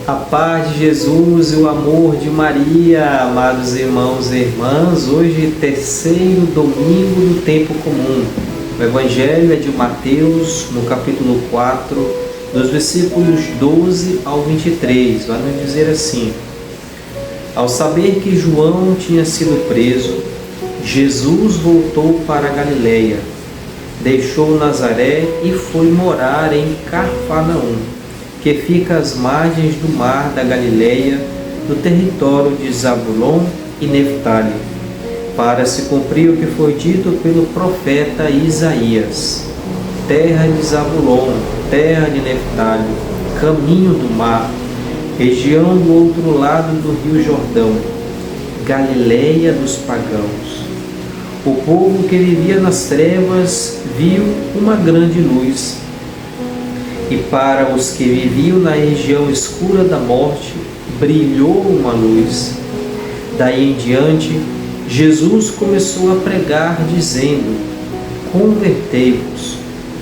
A paz de Jesus e o amor de Maria, amados irmãos e irmãs, hoje terceiro domingo do tempo comum. O Evangelho é de Mateus, no capítulo 4, dos versículos 12 ao 23, vai nos dizer assim: Ao saber que João tinha sido preso, Jesus voltou para a Galileia, deixou Nazaré e foi morar em Cafarnaum, que fica às margens do mar da Galileia, no território de Zabulon e Neftali, para se cumprir o que foi dito pelo profeta Isaías: terra de Zabulon, terra de Neftali, caminho do mar, região do outro lado do rio Jordão, Galileia dos pagãos. O povo que vivia nas trevas viu uma grande luz. E para os que viviam na região escura da morte, brilhou uma luz. Daí em diante, Jesus começou a pregar, dizendo: Convertei-vos,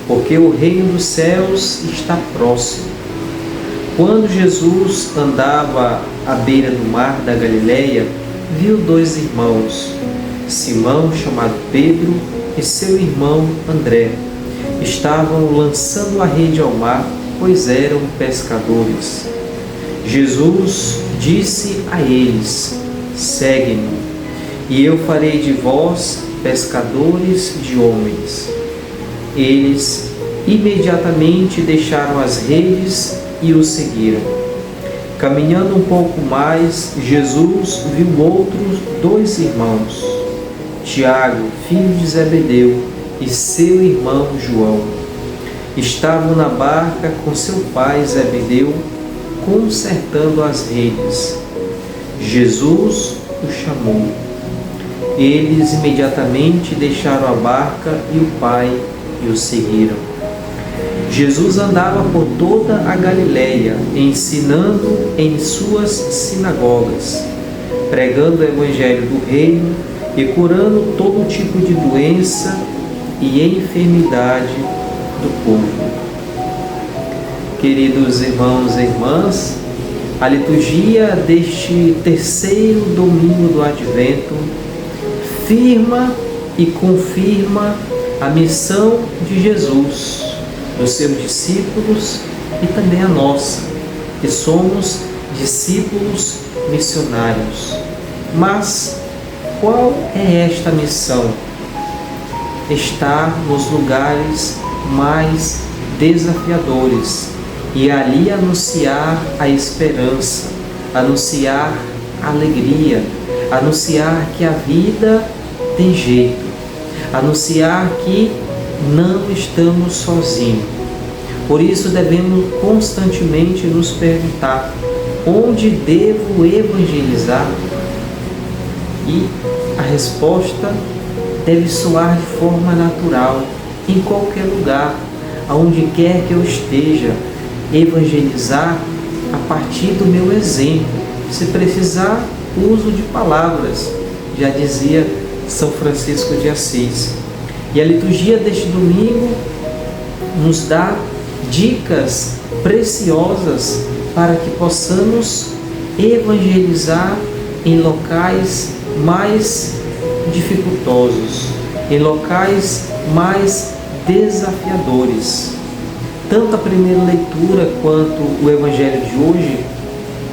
porque o reino dos céus está próximo. Quando Jesus andava à beira do mar da Galileia, viu dois irmãos, Simão, chamado Pedro, e seu irmão André. Estavam lançando a rede ao mar, pois eram pescadores. Jesus disse a eles: Segue-me, e eu farei de vós pescadores de homens. Eles imediatamente deixaram as redes e o seguiram. Caminhando um pouco mais, Jesus viu outros dois irmãos, Tiago, filho de Zebedeu, e seu irmão João. Estavam na barca com seu pai Zebedeu, consertando as redes. Jesus os chamou. Eles imediatamente deixaram a barca e o pai e o seguiram. Jesus andava por toda a Galileia, ensinando em suas sinagogas, pregando o evangelho do reino e curando todo tipo de doença e enfermidade do povo. Queridos irmãos e irmãs, a liturgia deste terceiro domingo do Advento firma e confirma a missão de Jesus, dos seus discípulos e também a nossa, que somos discípulos missionários. Mas qual é esta missão? Estar nos lugares mais desafiadores e ali anunciar a esperança, anunciar a alegria, anunciar que a vida tem jeito, anunciar que não estamos sozinhos. Por isso devemos constantemente nos perguntar: onde devo evangelizar? E a resposta deve soar de forma natural, em qualquer lugar, aonde quer que eu esteja, evangelizar a partir do meu exemplo. Se precisar, uso de palavras, já dizia São Francisco de Assis. E a liturgia deste domingo nos dá dicas preciosas para que possamos evangelizar em locais mais dificultosos, em locais mais desafiadores. Tanto a primeira leitura quanto o Evangelho de hoje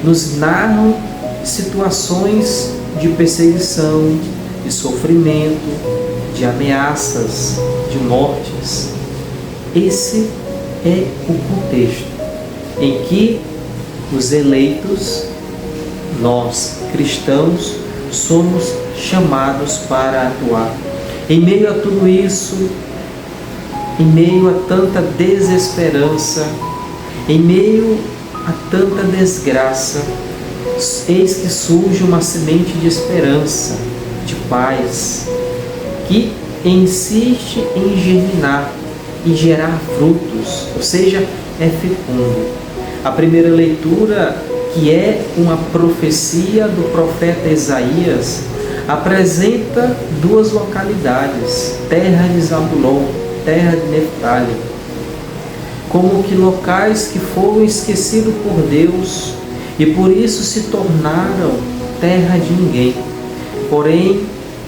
nos narram situações de perseguição, de sofrimento, de ameaças, de mortes. Esse é o contexto em que os eleitos, nós cristãos, somos chamados para atuar. Em meio a tudo isso, em meio a tanta desesperança, em meio a tanta desgraça, eis que surge uma semente de esperança, de paz, que insiste em germinar e gerar frutos, ou seja, é fecundo. A primeira leitura, que é uma profecia do profeta Isaías, apresenta duas localidades, terra de Zabulon, terra de Neftali, como que locais que foram esquecidos por Deus e por isso se tornaram terra de ninguém. Porém,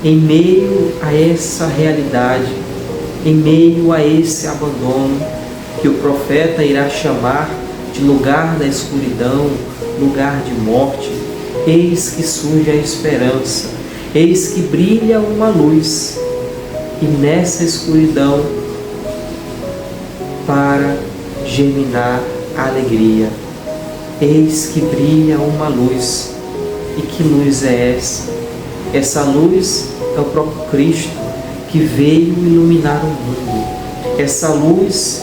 em meio a essa realidade, em meio a esse abandono, que o profeta irá chamar de lugar da escuridão, lugar de morte, eis que surge a esperança, eis que brilha uma luz, e nessa escuridão para germinar a alegria. Eis que brilha uma luz. E que luz é essa? Essa luz é o próprio Cristo, que veio iluminar o mundo. Essa luz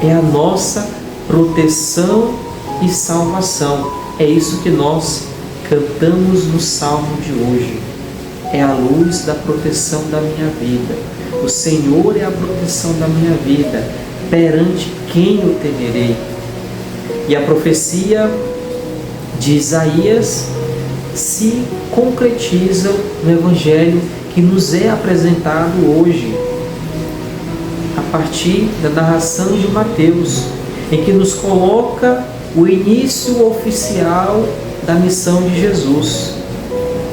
é a nossa proteção e salvação. É isso que nós cantamos no Salmo de hoje. É a luz da proteção da minha vida. O Senhor é a proteção da minha vida. Perante quem eu temerei? E a profecia de Isaías se concretiza no Evangelho que nos é apresentado hoje, a partir da narração de Mateus, em que nos coloca o início oficial da missão de Jesus.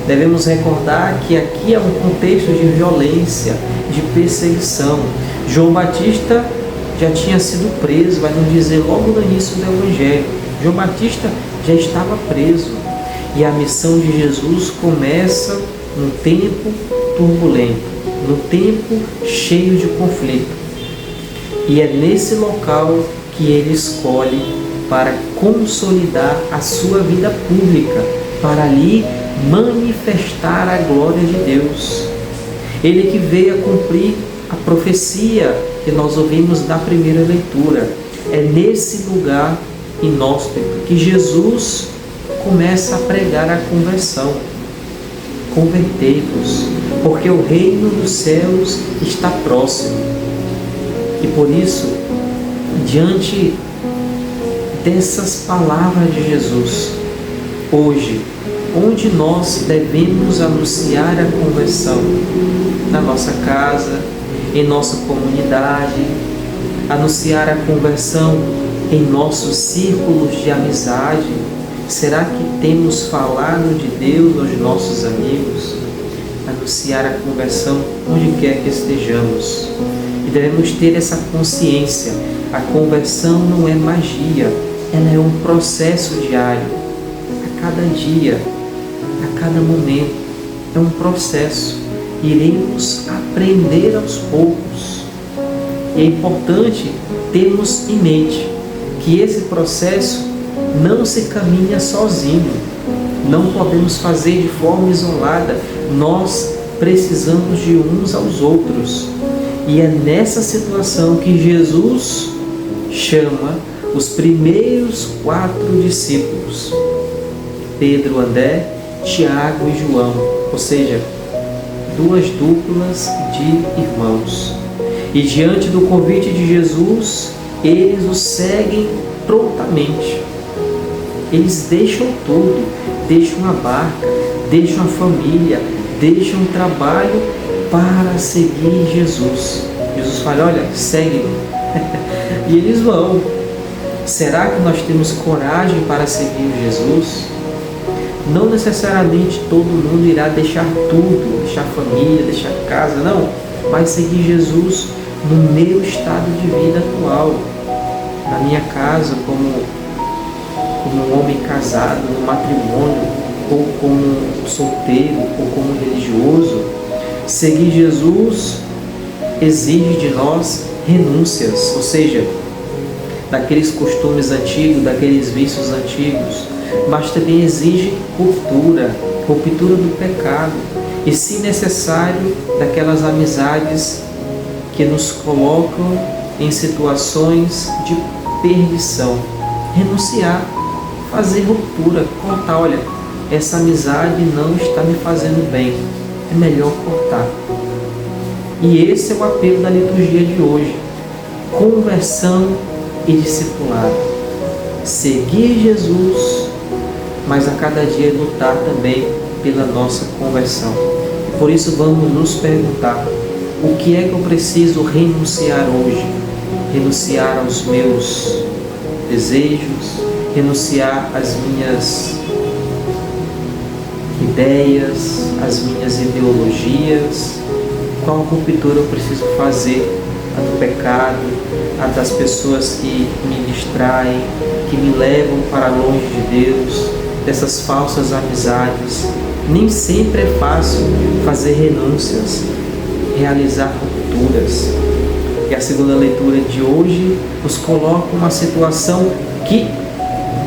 Devemos recordar que aqui é um contexto de violência, de perseguição. João Batista já tinha sido preso, vai nos dizer logo no início do Evangelho. João Batista já estava preso. E a missão de Jesus começa num tempo turbulento, num tempo cheio de conflito. E é nesse local que ele escolhe para consolidar a sua vida pública, para ali manifestar a glória de Deus. Ele que veio a cumprir a profecia que nós ouvimos na primeira leitura. É nesse lugar inóspito que Jesus começa a pregar a conversão. Convertei-vos, porque o reino dos céus está próximo. E por isso, diante dessas palavras de Jesus, hoje, onde nós devemos anunciar a conversão? Na nossa casa, em nossa comunidade, anunciar a conversão em nossos círculos de amizade. Será que temos falado de Deus aos nossos amigos? Anunciar a conversão onde quer que estejamos. E devemos ter essa consciência. A conversão não é magia, ela é um processo diário. A cada dia, a cada momento, é um processo. Iremos aprender aos poucos. E é importante termos em mente que esse processo não se caminha sozinho. Não podemos fazer de forma isolada. Nós precisamos de uns aos outros. E é nessa situação que Jesus chama os primeiros 4 discípulos: Pedro, André, Tiago e João, ou seja, 2 duplas de irmãos. E diante do convite de Jesus, eles o seguem prontamente. Eles deixam tudo, deixam a barca, deixam a família, deixam o trabalho para seguir Jesus. Jesus fala: olha, segue-me. E eles vão. Será que nós temos coragem para seguir Jesus? Não necessariamente todo mundo irá deixar tudo, deixar família, deixar casa, não. Vai seguir Jesus no meu estado de vida atual, na minha casa, como um homem casado, no matrimônio, ou como solteiro, ou como religioso. Seguir Jesus exige de nós renúncias, ou seja, daqueles costumes antigos, daqueles vícios antigos, mas também exige ruptura do pecado e, se necessário, daquelas amizades que nos colocam em situações de perdição. Renunciar, fazer ruptura, cortar: olha, essa amizade não está me fazendo bem, é melhor cortar. E esse é o apelo da liturgia de hoje: conversão e discipulado. Seguir Jesus, mas a cada dia lutar também pela nossa conversão. E por isso vamos nos perguntar: o que é que eu preciso renunciar hoje? Renunciar aos meus desejos, renunciar às minhas ideias, às minhas ideologias. Qual ruptura eu preciso fazer? A do pecado, a das pessoas que me distraem, que me levam para longe de Deus, dessas falsas amizades. Nem sempre é fácil fazer renúncias, realizar rupturas. E a segunda leitura de hoje nos coloca uma situação que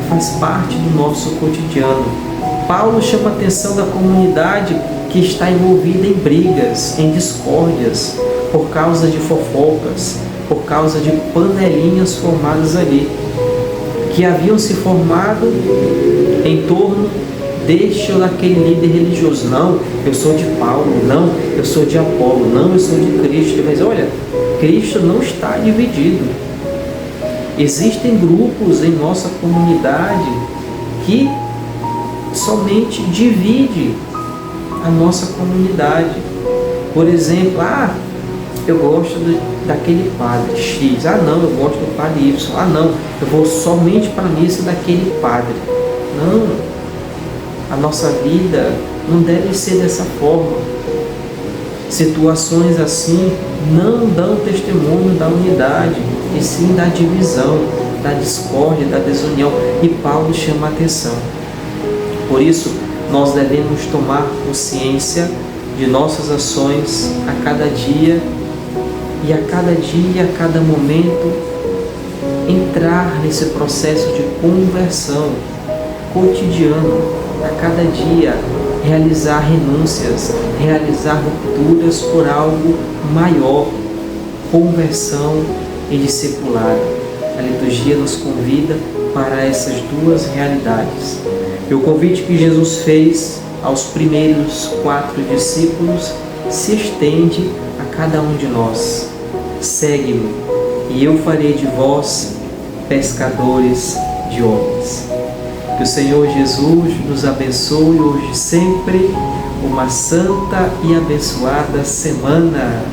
faz parte do nosso cotidiano. Paulo chama a atenção da comunidade que está envolvida em brigas, em discórdias, por causa de fofocas, por causa de panelinhas formadas ali, que haviam se formado em torno deste ou daquele líder religioso. Não, eu sou de Paulo. Não, eu sou de Apolo. Não, eu sou de Cristo. Mas olha, Cristo não está dividido. Existem grupos em nossa comunidade que somente divide a nossa comunidade. Por exemplo, eu gosto daquele padre X. Não, eu gosto do padre Y. Não, eu vou somente para a missa daquele padre. Não, a nossa vida não deve ser dessa forma. Situações assim não dão testemunho da unidade, e sim da divisão, da discórdia, da desunião. E Paulo chama a atenção. Por isso, nós devemos tomar consciência de nossas ações a cada dia, e a cada momento, entrar nesse processo de conversão cotidiano, a cada dia, realizar renúncias, realizar rupturas por algo maior, conversão e discipulado. A liturgia nos convida para essas duas realidades. E o convite que Jesus fez aos primeiros 4 discípulos se estende a cada um de nós. Segue-me, e eu farei de vós pescadores de homens. Que o Senhor Jesus nos abençoe hoje e sempre. Uma santa e abençoada semana.